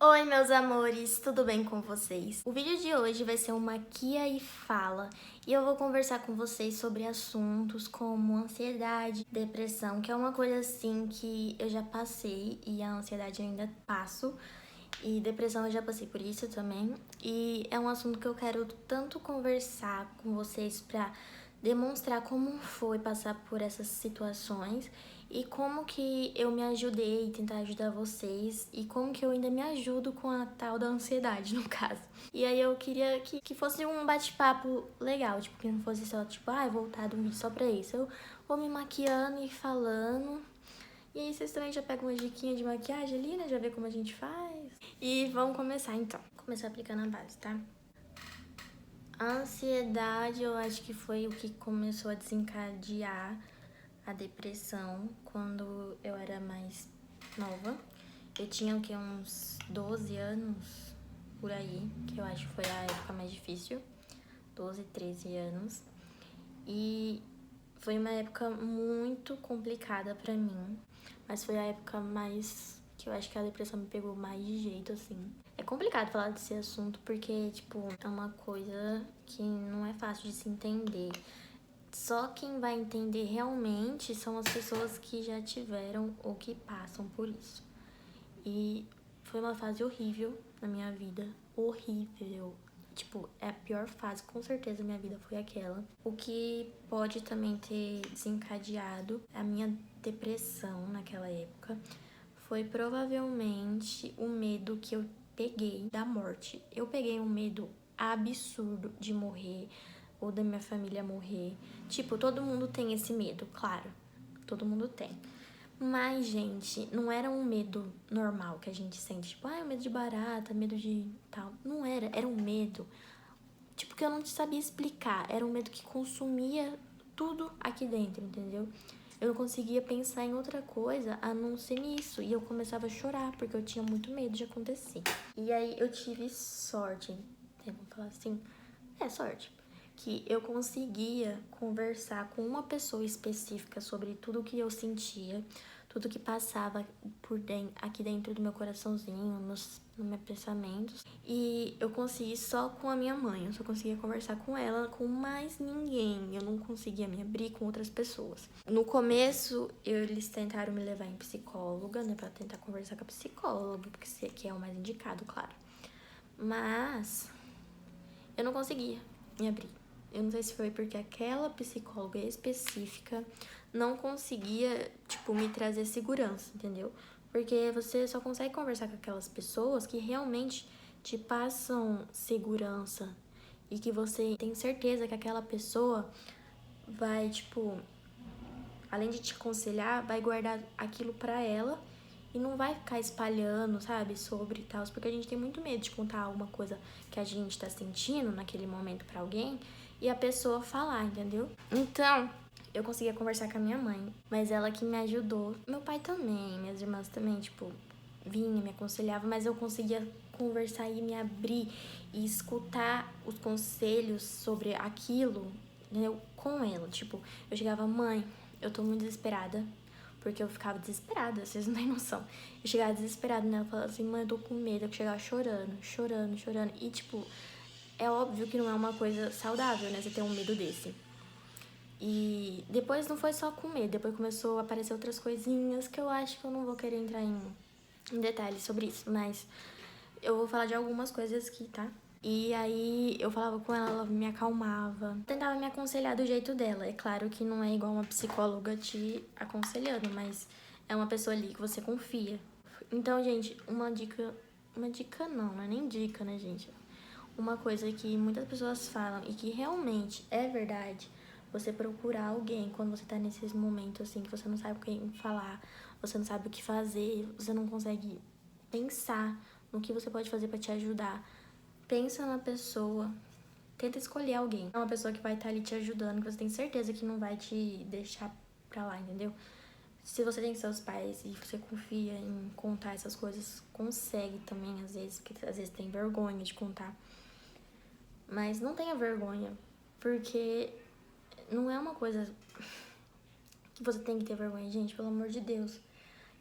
Oi, meus amores, tudo bem com vocês? O vídeo de hoje vai ser uma Maquia e Fala e eu vou conversar com vocês sobre assuntos como ansiedade, depressão, que é uma coisa assim que eu já passei e a ansiedade eu ainda passo. E depressão eu já passei por isso também. E é um assunto que eu quero tanto conversar com vocês pra demonstrar como foi passar por essas situações e como que eu me ajudei e tentar ajudar vocês e como que eu ainda me ajudo com a tal da ansiedade, no caso. E aí eu queria que fosse um bate-papo legal, tipo, que não fosse só, tipo, voltado um vídeo só pra isso. Eu vou me maquiando e falando. E aí vocês também já pegam uma diquinha de maquiagem ali, né? Já vê como a gente faz. E vamos começar então. Começar aplicando a base, tá? A ansiedade eu acho que foi o que começou a desencadear a depressão quando eu era mais nova. Eu tinha o que, uns 12 anos por aí, que eu acho que foi a época mais difícil. 12, 13 anos. E foi uma época muito complicada pra mim, mas foi a época mais que eu acho que a depressão me pegou mais de jeito, assim. É complicado falar desse assunto porque, tipo, é uma coisa que não é fácil de se entender. Só quem vai entender realmente são as pessoas que já tiveram ou que passam por isso. E foi uma fase horrível na minha vida. Horrível. Tipo, é a pior fase, com certeza, da minha vida foi aquela. O que pode também ter desencadeado a minha depressão naquela época foi provavelmente o medo que eu peguei da morte. Eu peguei um medo absurdo de morrer ou da minha família morrer. Tipo, todo mundo tem esse medo, claro. Todo mundo tem. Mas, gente, não era um medo normal que a gente sente. Tipo, medo de barata, medo de tal. Não era. Era um medo, tipo, que eu não sabia explicar. Era um medo que consumia tudo aqui dentro, entendeu? Eu não conseguia pensar em outra coisa a não ser nisso. E eu começava a chorar, porque eu tinha muito medo de acontecer. E aí eu tive sorte, vamos falar assim? É, sorte. Que eu conseguia conversar com uma pessoa específica sobre tudo o que eu sentia, tudo que passava por dentro, aqui dentro do meu coraçãozinho, nos meus pensamentos. E eu consegui só com a minha mãe, eu só conseguia conversar com ela, com mais ninguém. Eu não conseguia me abrir com outras pessoas. No começo, eles tentaram me levar em psicóloga, né, pra tentar conversar com a psicóloga, porque que é o mais indicado, claro. Mas eu não conseguia me abrir. Eu não sei se foi porque aquela psicóloga específica não conseguia, tipo, me trazer segurança, entendeu? Porque você só consegue conversar com aquelas pessoas que realmente te passam segurança e que você tem certeza que aquela pessoa vai, tipo, além de te aconselhar, vai guardar aquilo pra ela e não vai ficar espalhando, sabe, sobre e tal, porque a gente tem muito medo de contar alguma coisa que a gente tá sentindo naquele momento pra alguém e a pessoa falar, entendeu? Então, eu conseguia conversar com a minha mãe, mas ela que me ajudou. Meu pai também, minhas irmãs também, tipo, vinha, me aconselhava, mas eu conseguia conversar e me abrir e escutar os conselhos sobre aquilo, entendeu? Com ela. Tipo, eu chegava, mãe, eu tô muito desesperada, porque eu ficava desesperada, vocês não têm noção. Eu chegava desesperada nela, falava assim, mãe, eu tô com medo. Eu chegava chorando, chorando, chorando. E, tipo, é óbvio que não é uma coisa saudável, né, você ter um medo desse. E depois não foi só com medo, depois começou a aparecer outras coisinhas que eu acho que eu não vou querer entrar em detalhes sobre isso, mas eu vou falar de algumas coisas aqui, tá? E aí eu falava com ela, ela me acalmava, tentava me aconselhar do jeito dela. É claro que não é igual uma psicóloga te aconselhando, mas é uma pessoa ali que você confia. Então, gente, uma dica não é nem dica, né, gente? Uma coisa que muitas pessoas falam e que realmente é verdade, você procurar alguém quando você tá nesses momentos assim que você não sabe o que falar, você não sabe o que fazer, você não consegue pensar no que você pode fazer pra te ajudar. Pensa na pessoa, tenta escolher alguém. É uma pessoa que vai estar ali te ajudando, que você tem certeza que não vai te deixar pra lá, entendeu? Se você tem seus pais e você confia em contar essas coisas, consegue também, às vezes, porque às vezes tem vergonha de contar. Mas não tenha vergonha, porque não é uma coisa que você tem que ter vergonha, gente, pelo amor de Deus.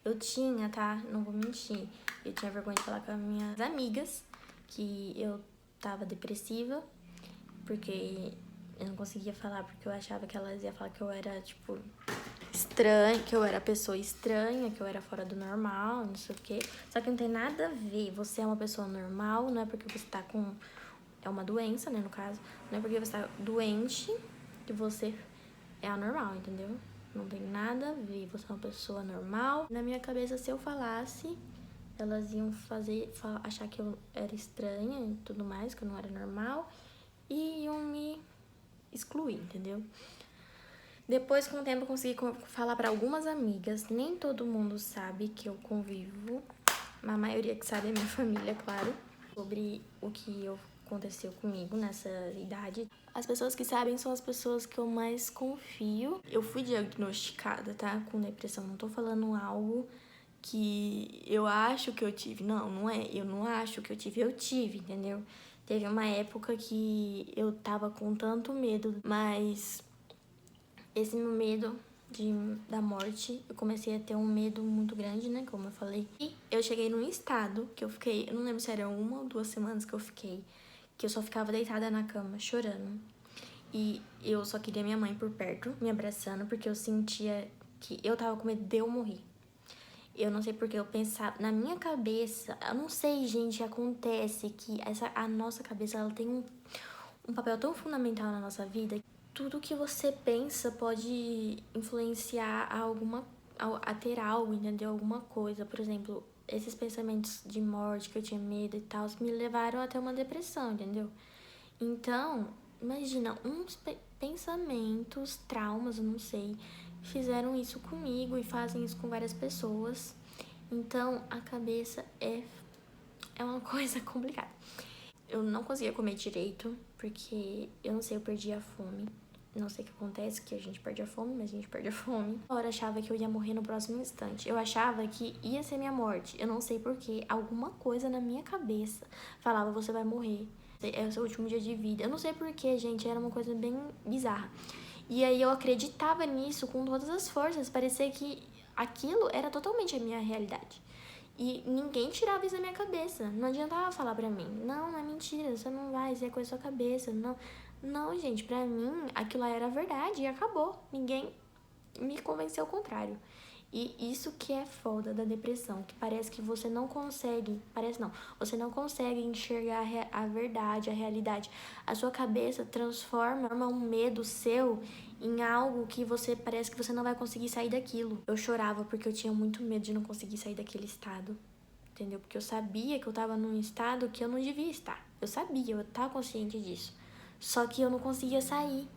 Eu tinha, tá? Não vou mentir. Eu tinha vergonha de falar com as minhas amigas que eu tava depressiva, porque eu não conseguia falar, porque eu achava que elas iam falar que eu era, tipo, estranha, que eu era pessoa estranha, que eu era fora do normal, não sei o quê. Só que não tem nada a ver. Você é uma pessoa normal, não é porque você tá com... É uma doença, né, no caso. Não é porque você tá doente que você é anormal, entendeu? Não tem nada a ver. Você é uma pessoa normal. Na minha cabeça, se eu falasse, elas iam achar que eu era estranha e tudo mais, que eu não era normal. E iam me excluir, entendeu? Depois, com o tempo, eu consegui falar para algumas amigas. Nem todo mundo sabe que eu convivo. A maioria que sabe é minha família, claro. Sobre o que aconteceu comigo nessa idade. As pessoas que sabem são as pessoas que eu mais confio. Eu fui diagnosticada, tá? Com depressão. Não tô falando algo que eu acho que eu tive. Não, não é. Eu não acho que eu tive, entendeu? Teve uma época que eu tava com tanto medo, mas esse meu medo da morte, eu comecei a ter um medo muito grande, né, como eu falei. E eu cheguei num estado que eu fiquei, eu não lembro se era 1 ou 2 semanas que eu fiquei, que eu só ficava deitada na cama, chorando. E eu só queria minha mãe por perto, me abraçando, porque eu sentia que eu tava com medo de eu morrer. Eu não sei porque eu pensava, na minha cabeça, eu não sei, gente, acontece que a nossa cabeça, ela tem um papel tão fundamental na nossa vida. Tudo que você pensa pode influenciar a ter algo, entendeu? Alguma coisa. Por exemplo, esses pensamentos de morte que eu tinha medo e tal, me levaram até uma depressão, entendeu? Então, imagina, uns pensamentos, traumas, eu não sei, fizeram isso comigo e fazem isso com várias pessoas. Então, a cabeça é uma coisa complicada. Eu não conseguia comer direito, porque eu não sei, eu perdi a fome. Não sei o que acontece, que a gente perde a fome, mas a gente perde a fome. Eu achava que eu ia morrer no próximo instante. Eu achava que ia ser minha morte. Eu não sei porquê. Alguma coisa na minha cabeça falava, você vai morrer. É o seu último dia de vida. Eu não sei porquê, gente. Era uma coisa bem bizarra. E aí eu acreditava nisso com todas as forças. Parecia que aquilo era totalmente a minha realidade. E ninguém tirava isso da minha cabeça. Não adiantava falar pra mim, não é mentira, você não vai, isso é coisa da sua cabeça. Não, gente, pra mim aquilo lá era verdade e acabou. Ninguém me convenceu ao contrário. E isso que é foda da depressão, que parece que você não consegue, parece não, você não consegue enxergar a verdade, a realidade. A sua cabeça transforma um medo seu em algo que você parece que você não vai conseguir sair daquilo. Eu chorava porque eu tinha muito medo de não conseguir sair daquele estado, entendeu? Porque eu sabia que eu tava num estado que eu não devia estar. Eu sabia, eu tava consciente disso. Só que eu não conseguia sair.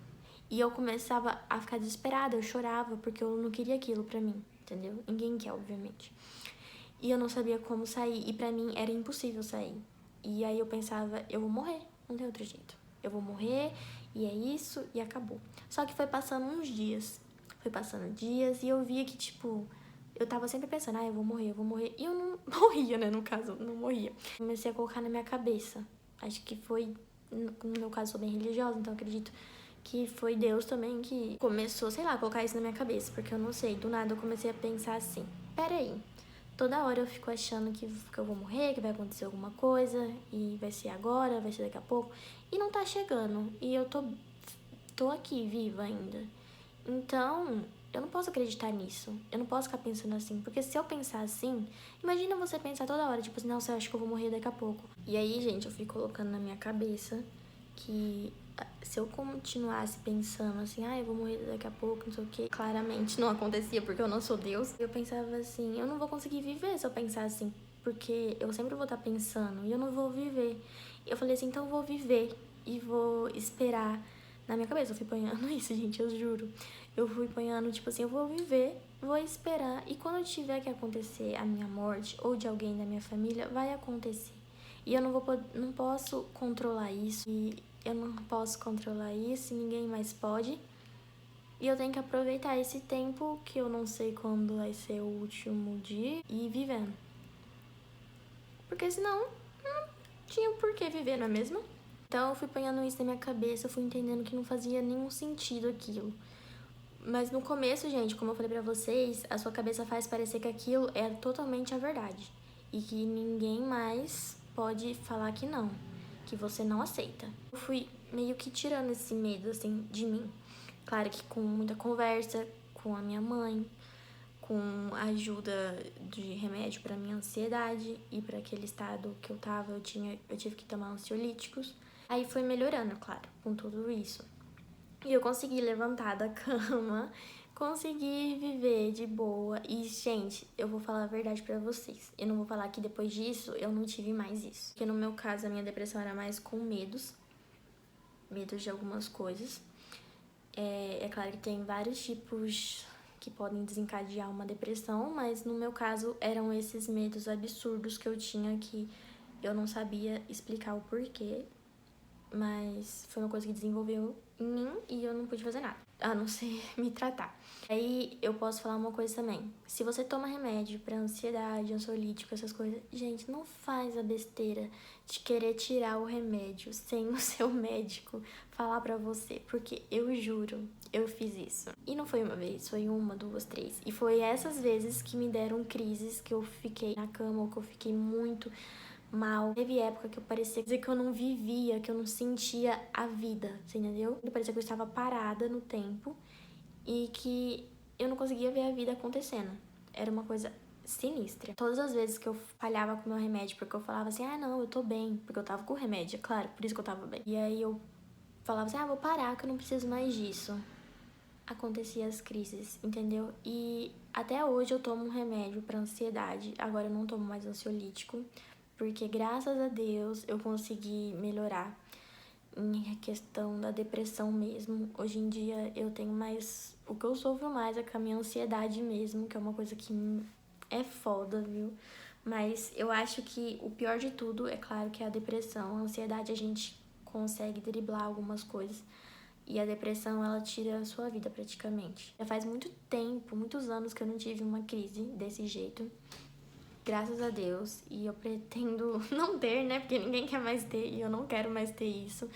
E eu começava a ficar desesperada, eu chorava porque eu não queria aquilo pra mim, entendeu? Ninguém quer, obviamente. E eu não sabia como sair, e pra mim era impossível sair. E aí eu pensava, eu vou morrer, não tem outro jeito. Eu vou morrer, e é isso, e acabou. Só que foi passando uns dias. Foi passando dias, e eu via que, tipo, eu tava sempre pensando, eu vou morrer, eu vou morrer. E eu não morria, né, no caso, não morria. Comecei a colocar na minha cabeça. Acho que foi, no meu caso, sou bem religiosa, então acredito que foi Deus também que começou, sei lá, a colocar isso na minha cabeça, porque eu não sei, do nada eu comecei a pensar assim, peraí, toda hora eu fico achando que eu vou morrer, que vai acontecer alguma coisa, e vai ser agora, vai ser daqui a pouco, e não tá chegando, e eu tô aqui, viva ainda. Então, eu não posso acreditar nisso, eu não posso ficar pensando assim, porque se eu pensar assim, imagina você pensar toda hora, tipo assim, não, você acha que eu vou morrer daqui a pouco. E aí, gente, eu fui colocando na minha cabeça que se eu continuasse pensando assim, eu vou morrer daqui a pouco, não sei o que, claramente não acontecia porque eu não sou Deus. Eu pensava assim, eu não vou conseguir viver se eu pensar assim, porque eu sempre vou estar pensando e eu não vou viver. Eu falei assim, então eu vou viver e vou esperar. Na minha cabeça eu fui ponhando isso, gente, eu juro. Eu fui ponhando, tipo assim, eu vou viver, vou esperar, e quando tiver que acontecer a minha morte ou de alguém da minha família, vai acontecer. E eu não posso controlar isso, e eu não posso controlar isso, e ninguém mais pode. E eu tenho que aproveitar esse tempo, que eu não sei quando vai ser o último dia, e ir vivendo. Porque senão, não tinha por que viver, não é mesmo? Então eu fui ponhando isso na minha cabeça, eu fui entendendo que não fazia nenhum sentido aquilo. Mas no começo, gente, como eu falei pra vocês, a sua cabeça faz parecer que aquilo é totalmente a verdade. E que ninguém mais pode falar que não, que você não aceita. Eu fui meio que tirando esse medo, assim, de mim. Claro que com muita conversa com a minha mãe, com a ajuda de remédio para minha ansiedade e para aquele estado que eu tava, eu tive que tomar ansiolíticos. Aí foi melhorando, claro, com tudo isso. E eu consegui levantar da cama, consegui viver de boa. E, gente, eu vou falar a verdade pra vocês. Eu não vou falar que depois disso eu não tive mais isso. Porque no meu caso, a minha depressão era mais com medos de algumas coisas. É claro que tem vários tipos que podem desencadear uma depressão, mas no meu caso eram esses medos absurdos que eu tinha que eu não sabia explicar o porquê. Mas foi uma coisa que desenvolveu em mim e eu não pude fazer nada, a não ser me tratar. Aí eu posso falar uma coisa também. Se você toma remédio pra ansiedade, ansiolítico, essas coisas, gente, não faz a besteira de querer tirar o remédio sem o seu médico falar pra você. Porque eu juro, eu fiz isso. E não foi uma vez, foi uma, duas, três. E foi essas vezes que me deram crises, que eu fiquei na cama ou que eu fiquei muito mal. Teve época que eu parecia dizer que eu não vivia, que eu não sentia a vida, você entendeu? Parecia que eu estava parada no tempo e que eu não conseguia ver a vida acontecendo. Era uma coisa sinistra. Todas as vezes que eu falhava com o meu remédio, porque eu falava assim, ah, não, eu tô bem, porque eu tava com o remédio, é claro, por isso que eu tava bem. E aí eu falava assim, ah, vou parar, que eu não preciso mais disso. Acontecia as crises, entendeu? E até hoje eu tomo um remédio pra ansiedade, agora eu não tomo mais ansiolítico, porque graças a Deus eu consegui melhorar em questão da depressão mesmo. Hoje em dia eu tenho mais... O que eu sofro mais é com a minha ansiedade mesmo, que é uma coisa que é foda, viu? Mas eu acho que o pior de tudo, é claro, que é a depressão. A ansiedade a gente consegue driblar algumas coisas. E a depressão, ela tira a sua vida praticamente. Já faz muito tempo, muitos anos que eu não tive uma crise desse jeito. Graças a Deus. E eu pretendo não ter, né? Porque ninguém quer mais ter e eu não quero mais ter isso.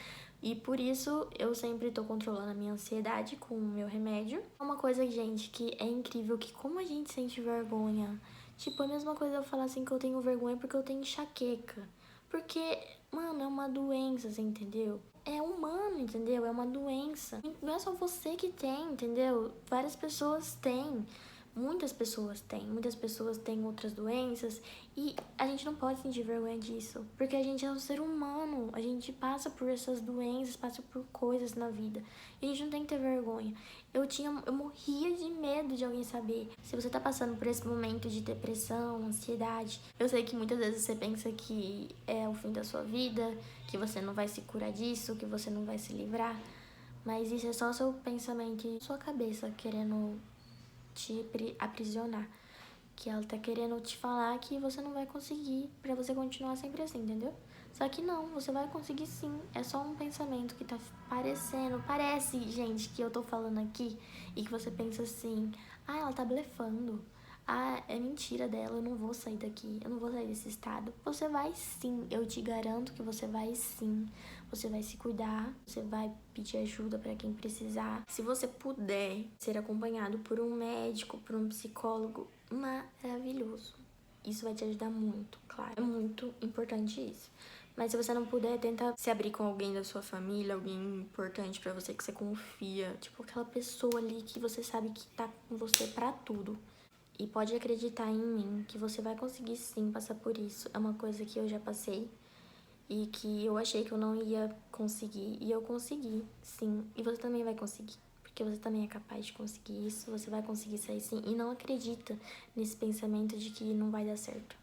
E por isso eu sempre tô controlando a minha ansiedade com o meu remédio. É uma coisa, gente, que é incrível, que como a gente sente vergonha. Tipo, a mesma coisa eu falar assim que eu tenho vergonha porque eu tenho enxaqueca. Porque, mano, é uma doença, você entendeu? É humano, entendeu? É uma doença. Não é só você que tem, entendeu? Várias pessoas têm. Muitas pessoas têm outras doenças e a gente não pode sentir vergonha disso, porque a gente é um ser humano, a gente passa por essas doenças, passa por coisas na vida e a gente não tem que ter vergonha. Eu morria de medo de alguém saber. Se você tá passando por esse momento de depressão, ansiedade, eu sei que muitas vezes você pensa que é o fim da sua vida, que você não vai se curar disso, que você não vai se livrar, mas isso é só seu pensamento e sua cabeça querendo te aprisionar, que ela tá querendo te falar que você não vai conseguir, pra você continuar sempre assim, entendeu? Só que não, você vai conseguir sim, é só um pensamento que tá parece, gente, que eu tô falando aqui e que você pensa assim, ah, ela tá blefando, ah, é mentira dela, eu não vou sair daqui, eu não vou sair desse estado. Você vai sim, eu te garanto que você vai sim. Você vai se cuidar, você vai pedir ajuda para quem precisar. Se você puder ser acompanhado por um médico, por um psicólogo, maravilhoso. Isso vai te ajudar muito, claro. É muito importante isso. Mas se você não puder, tenta se abrir com alguém da sua família, alguém importante pra você que você confia, tipo aquela pessoa ali que você sabe que tá com você pra tudo. E pode acreditar em mim, que você vai conseguir sim passar por isso. É uma coisa que eu já passei e que eu achei que eu não ia conseguir. E eu consegui, sim. E você também vai conseguir. Porque você também é capaz de conseguir isso. Você vai conseguir sair sim. E não acredita nesse pensamento de que não vai dar certo.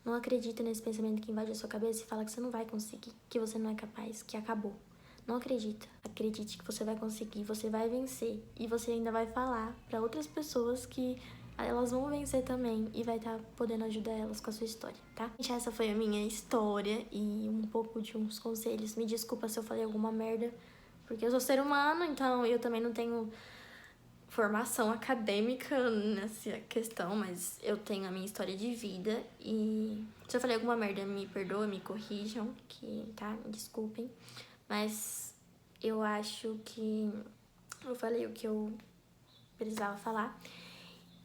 Não acredita nesse pensamento que invade a sua cabeça e fala que você não vai conseguir. Que você não é capaz, que acabou. Não acredita. Acredite que você vai conseguir, você vai vencer. E você ainda vai falar para outras pessoas que elas vão vencer também e vai estar podendo ajudar elas com a sua história, tá? Gente, essa foi a minha história e um pouco de uns conselhos. Me desculpa se eu falei alguma merda, porque eu sou ser humano, então eu também não tenho formação acadêmica nessa questão, mas eu tenho a minha história de vida e se eu falei alguma merda, me perdoa, me corrijam, que, tá? Me desculpem, mas eu acho que eu falei o que eu precisava falar.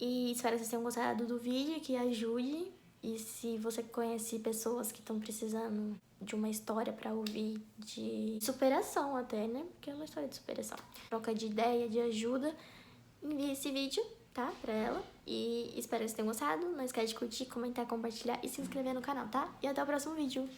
E espero que vocês tenham gostado do vídeo, que ajude. E se você conhece pessoas que estão precisando de uma história pra ouvir, de superação até, né? Porque é uma história de superação. Troca de ideia, de ajuda, envie esse vídeo, tá? Pra ela. E espero que vocês tenham gostado. Não esquece de curtir, comentar, compartilhar e se inscrever no canal, tá? E até o próximo vídeo.